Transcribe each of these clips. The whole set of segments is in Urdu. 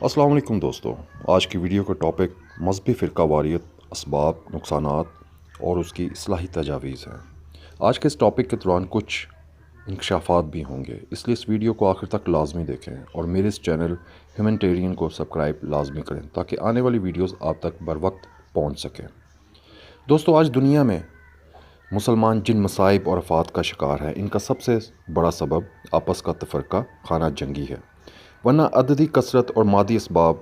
السلام علیکم دوستو، آج کی ویڈیو کا ٹاپک مذہبی فرقہ واریت، اسباب، نقصانات اور اس کی اصلاحی تجاویز ہے۔ آج کے اس ٹاپک کے دوران کچھ انکشافات بھی ہوں گے، اس لیے اس ویڈیو کو آخر تک لازمی دیکھیں اور میرے اس چینل ہیومینٹیرین کو سبسکرائب لازمی کریں تاکہ آنے والی ویڈیوز آپ تک بر وقت پہنچ سکیں۔ دوستو، آج دنیا میں مسلمان جن مصائب اور آفات کا شکار ہے، ان کا سب سے بڑا سبب آپس کا تفرقہ خانہ جنگی ہے، ورنہ عددی کثرت اور مادی اسباب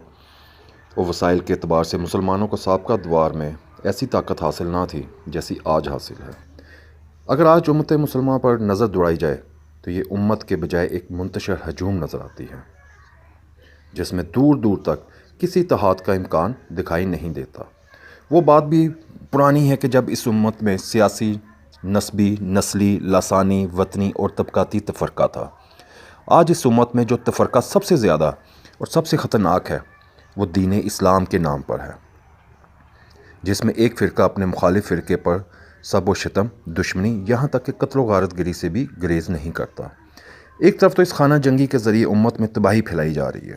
و وسائل کے اعتبار سے مسلمانوں کو سابقہ ادوار میں ایسی طاقت حاصل نہ تھی جیسی آج حاصل ہے۔ اگر آج امت مسلمہ پر نظر دوڑائی جائے تو یہ امت کے بجائے ایک منتشر ہجوم نظر آتی ہے، جس میں دور دور تک کسی اتحاد کا امکان دکھائی نہیں دیتا۔ وہ بات بھی پرانی ہے کہ جب اس امت میں سیاسی، نسبی، نسلی، لسانی، وطنی اور طبقاتی تفرقہ تھا۔ آج اس امت میں جو تفرقہ سب سے زیادہ اور سب سے خطرناک ہے وہ دین اسلام کے نام پر ہے، جس میں ایک فرقہ اپنے مخالف فرقے پر سب و شتم، دشمنی، یہاں تک کہ قتل و غارت گری سے بھی گریز نہیں کرتا۔ ایک طرف تو اس خانہ جنگی کے ذریعے امت میں تباہی پھیلائی جا رہی ہے،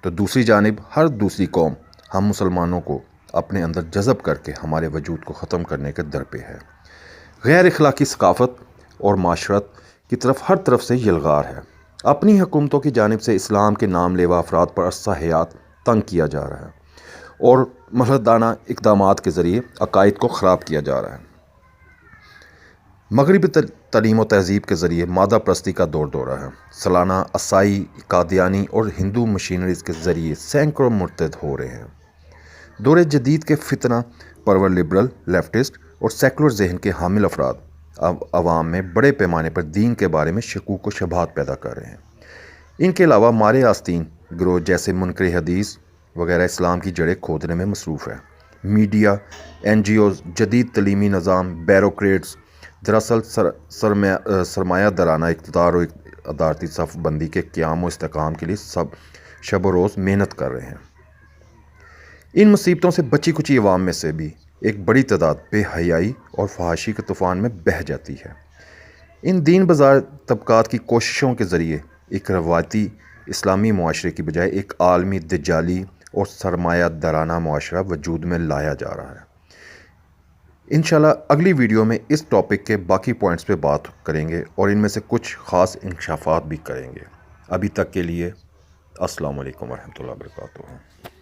تو دوسری جانب ہر دوسری قوم ہم مسلمانوں کو اپنے اندر جذب کر کے ہمارے وجود کو ختم کرنے کے در پہ ہے۔ غیر اخلاقی ثقافت اور معاشرت کی طرف ہر طرف سے یلغار ہے۔ اپنی حکومتوں کی جانب سے اسلام کے نام لیوا افراد پر عرصہ حیات تنگ کیا جا رہا ہے اور ملحدانہ اقدامات کے ذریعے عقائد کو خراب کیا جا رہا ہے۔ مغربی تعلیم و تہذیب کے ذریعے مادہ پرستی کا دور دورہ ہے۔ سالانہ عیسائی، قادیانی اور ہندو مشینریز کے ذریعے سینکڑوں مرتد ہو رہے ہیں۔ دور جدید کے فتنہ پرور لبرل، لیفٹسٹ اور سیکولر ذہن کے حامل افراد عوام میں بڑے پیمانے پر دین کے بارے میں شکوک و شبہات پیدا کر رہے ہیں۔ ان کے علاوہ مارے آستین گروہ جیسے منکر حدیث وغیرہ اسلام کی جڑیں کھودنے میں مصروف ہیں۔ میڈیا، این جی اوز، جدید تعلیمی نظام، بیوروکریٹس دراصل سرمایہ دارانہ اقتدار و ادارتی صف بندی کے قیام و استحکام کے لیے شب و روز محنت کر رہے ہیں۔ ان مصیبتوں سے بچی کچی عوام میں سے بھی ایک بڑی تعداد بے حیائی اور فحاشی کے طوفان میں بہہ جاتی ہے۔ ان دین بازار طبقات کی کوششوں کے ذریعے ایک روایتی اسلامی معاشرے کی بجائے ایک عالمی دجالی اور سرمایہ دارانہ معاشرہ وجود میں لایا جا رہا ہے۔ انشاءاللہ اگلی ویڈیو میں اس ٹاپک کے باقی پوائنٹس پہ بات کریں گے اور ان میں سے کچھ خاص انکشافات بھی کریں گے۔ ابھی تک کے لیے السلام علیکم ورحمۃ اللہ وبرکاتہ۔